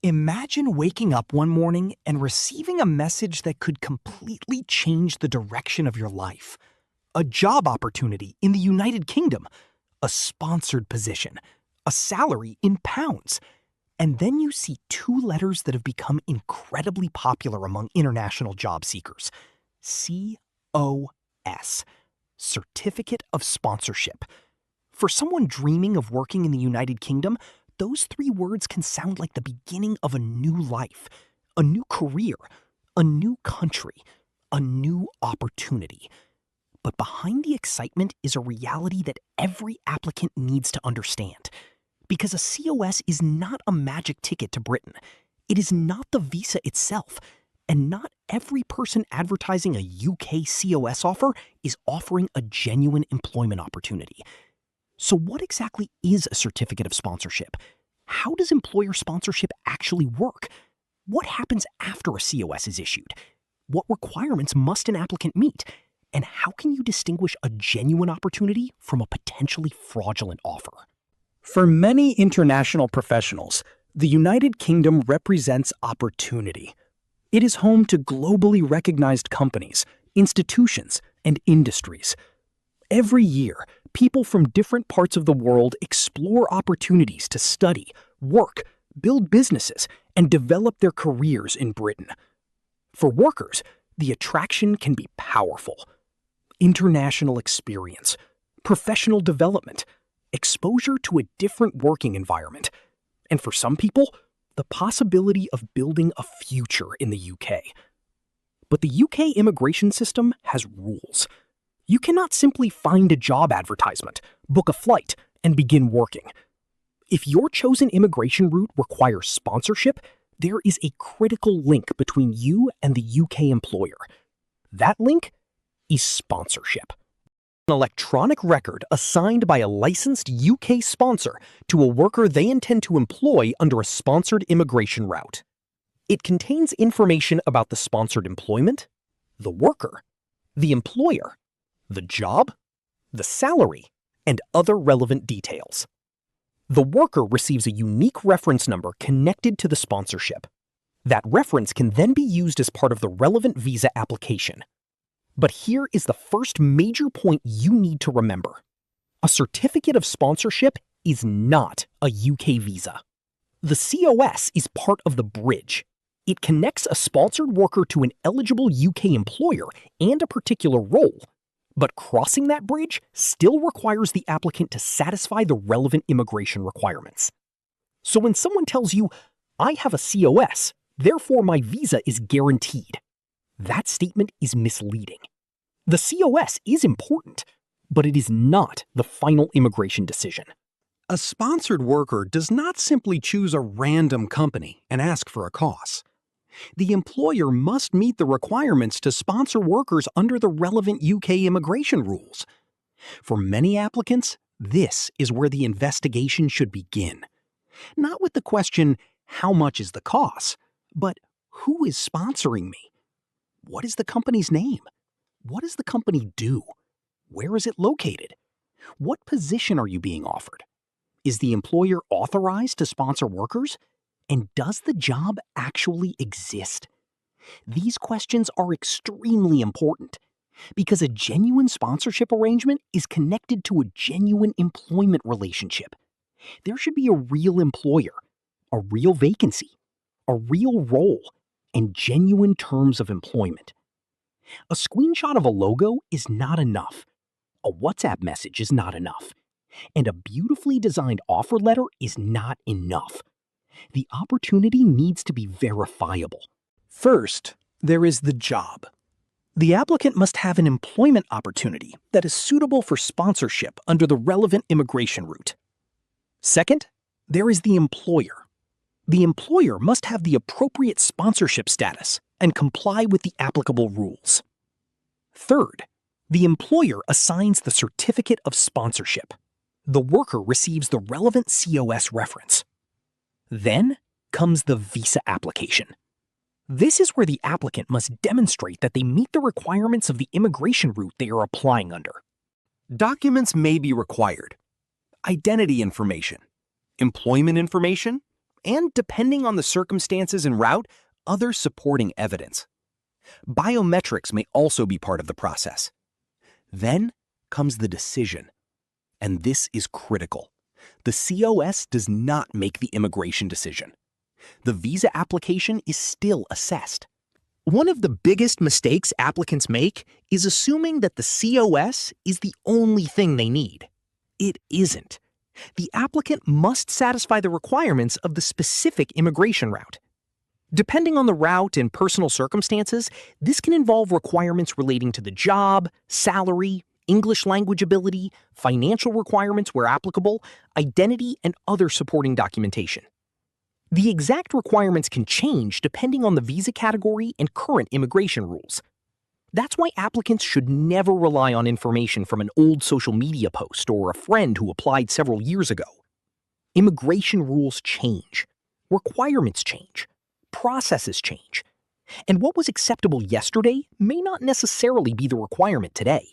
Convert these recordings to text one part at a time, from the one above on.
Imagine waking up one morning and receiving a message that could completely change the direction of your life. A job opportunity in the United Kingdom, a sponsored position, a salary in pounds. And then you see two letters that have become incredibly popular among international job seekers. CoS, Certificate of Sponsorship. For someone dreaming of working in the United Kingdom, those three words can sound like the beginning of a new life, a new career, a new country, a new opportunity. But behind the excitement is a reality that every applicant needs to understand. Because a COS is not a magic ticket to Britain. It is not the visa itself. And not every person advertising a UK CoS offer is offering a genuine employment opportunity. So what exactly is a certificate of sponsorship? How does employer sponsorship actually work? What happens after a CoS is issued? What requirements must an applicant meet? And how can you distinguish a genuine opportunity from a potentially fraudulent offer? For many international professionals, the United Kingdom represents opportunity. It is home to globally recognized companies, institutions, and industries. Every year, people from different parts of the world explore opportunities to study, work, build businesses, and develop their careers in Britain. For workers, the attraction can be powerful. International experience, professional development, exposure to a different working environment, and for some people, the possibility of building a future in the UK. But the UK immigration system has rules. You cannot simply find a job advertisement, book a flight, and begin working. If your chosen immigration route requires sponsorship, there is a critical link between you and the UK employer. That link is sponsorship. An electronic record assigned by a licensed UK sponsor to a worker they intend to employ under a sponsored immigration route. It contains information about the sponsored employment, the worker, the employer, the job, the salary, and other relevant details. The worker receives a unique reference number connected to the sponsorship. That reference can then be used as part of the relevant visa application. But here is the first major point you need to remember. A certificate of sponsorship is not a UK visa. The CoS is part of the bridge. It connects a sponsored worker to an eligible UK employer and a particular role. But crossing that bridge still requires the applicant to satisfy the relevant immigration requirements. So when someone tells you, "I have a CoS, therefore my visa is guaranteed," that statement is misleading. The CoS is important, but it is not the final immigration decision. A sponsored worker does not simply choose a random company and ask for a CoS. The employer must meet the requirements to sponsor workers under the relevant UK immigration rules. For many applicants, this is where the investigation should begin. Not with the question, how much is the CoS, but who is sponsoring me? What is the company's name? What does the company do? Where is it located? What position are you being offered? Is the employer authorized to sponsor workers? And does the job actually exist? These questions are extremely important because a genuine sponsorship arrangement is connected to a genuine employment relationship. There should be a real employer, a real vacancy, a real role, and genuine terms of employment. A screenshot of a logo is not enough. A WhatsApp message is not enough. And a beautifully designed offer letter is not enough. The opportunity needs to be verifiable. First, there is the job. The applicant must have an employment opportunity that is suitable for sponsorship under the relevant immigration route. Second, there is the employer. The employer must have the appropriate sponsorship status and comply with the applicable rules. Third, the employer assigns the certificate of sponsorship. The worker receives the relevant CoS reference. Then comes the visa application. This is where the applicant must demonstrate that they meet the requirements of the immigration route they are applying under. Documents may be required. Identity information, employment information, and depending on the circumstances and route, other supporting evidence. Biometrics may also be part of the process. Then comes the decision. And this is critical. The COS does not make the immigration decision. The visa application is still assessed. One of the biggest mistakes applicants make is assuming that the COS is the only thing they need. It isn't. The applicant must satisfy the requirements of the specific immigration route. Depending on the route and personal circumstances, this can involve requirements relating to the job, salary, English language ability, financial requirements where applicable, identity, and other supporting documentation. The exact requirements can change depending on the visa category and current immigration rules. That's why applicants should never rely on information from an old social media post or a friend who applied several years ago. Immigration rules change, requirements change, processes change, and what was acceptable yesterday may not necessarily be the requirement today.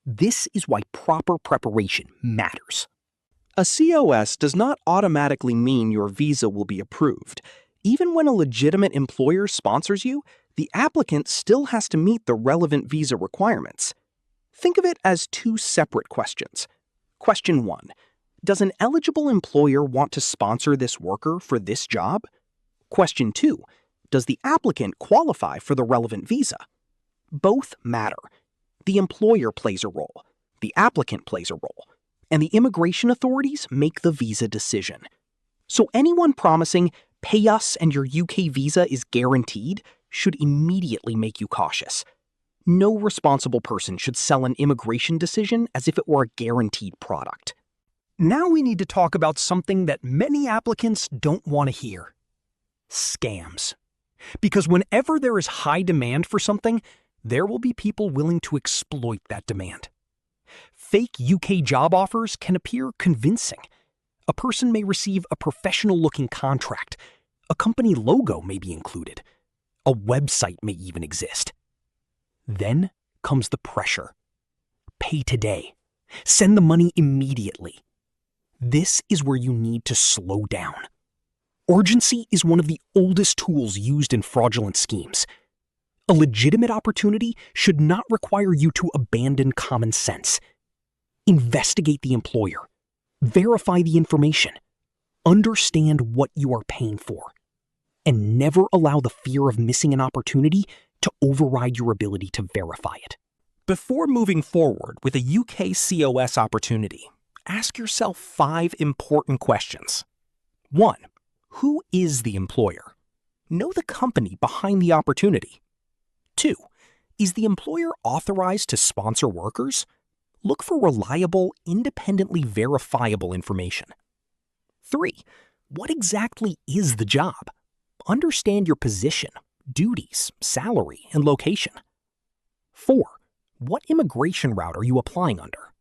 This is why proper preparation matters. A COS does not automatically mean your visa will be approved. Even when a legitimate employer sponsors you, the applicant still has to meet the relevant visa requirements. Think of it as two separate questions. Question 1. Does an eligible employer want to sponsor this worker for this job? Question 2. Does the applicant qualify for the relevant visa? Both matter. The employer plays a role, the applicant plays a role, and the immigration authorities make the visa decision. So anyone promising, "Pay us and your UK visa is guaranteed," should immediately make you cautious. No responsible person should sell an immigration decision as if it were a guaranteed product. Now we need to talk about something that many applicants don't want to hear. Scams. Because whenever there is high demand for something, there will be people willing to exploit that demand. Fake UK job offers can appear convincing. A person may receive a professional-looking contract. A company logo may be included. A website may even exist. Then comes the pressure. Pay today. Send the money immediately. This is where you need to slow down. Urgency is one of the oldest tools used in fraudulent schemes. A legitimate opportunity should not require you to abandon common sense. Investigate the employer. Verify the information. Understand what you are paying for. And never allow the fear of missing an opportunity to override your ability to verify it. Before moving forward with a UK CoS opportunity, ask yourself 5 important questions. 1. Who is the employer? Know the company behind the opportunity. 2. Is the employer authorized to sponsor workers? Look for reliable, independently verifiable information. 3. What exactly is the job? Understand your position, duties, salary, and location. 4. What immigration route are you applying under?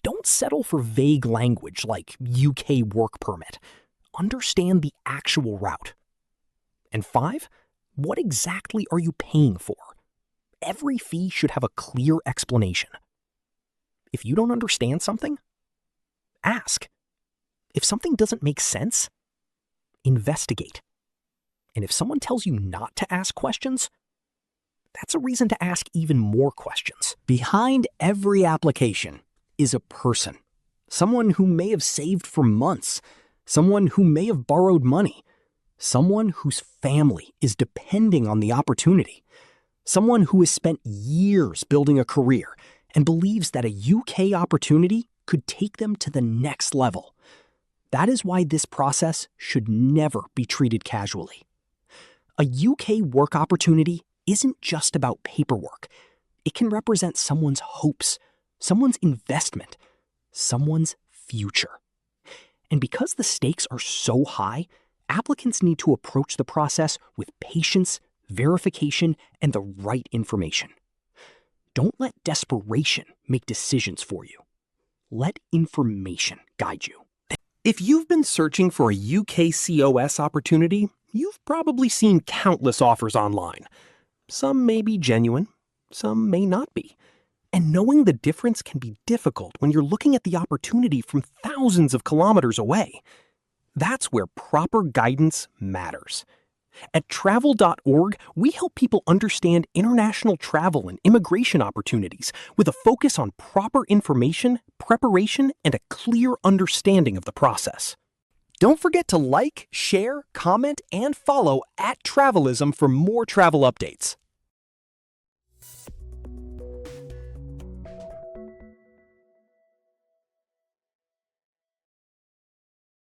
Don't settle for vague language like UK work permit. Understand the actual route. And 5. What exactly are you paying for? Every fee should have a clear explanation. If you don't understand something, ask. If something doesn't make sense, investigate. And if someone tells you not to ask questions, that's a reason to ask even more questions. Behind every application is a person. Someone who may have saved for months. Someone who may have borrowed money. Someone whose family is depending on the opportunity. Someone who has spent years building a career and believes that a UK opportunity could take them to the next level. That is why this process should never be treated casually. A UK work opportunity isn't just about paperwork. It can represent someone's hopes, someone's investment, someone's future. And because the stakes are so high, applicants need to approach the process with patience, verification, and the right information. Don't let desperation make decisions for you. Let information guide you. If you've been searching for a UK CoS opportunity, you've probably seen countless offers online. Some may be genuine, some may not be. And knowing the difference can be difficult when you're looking at the opportunity from thousands of kilometers away. That's where proper guidance matters. At TRAVUL.org, we help people understand international travel and immigration opportunities with a focus on proper information, preparation, and a clear understanding of the process. Don't forget to like, share, comment, and follow @Travelism for more travel updates.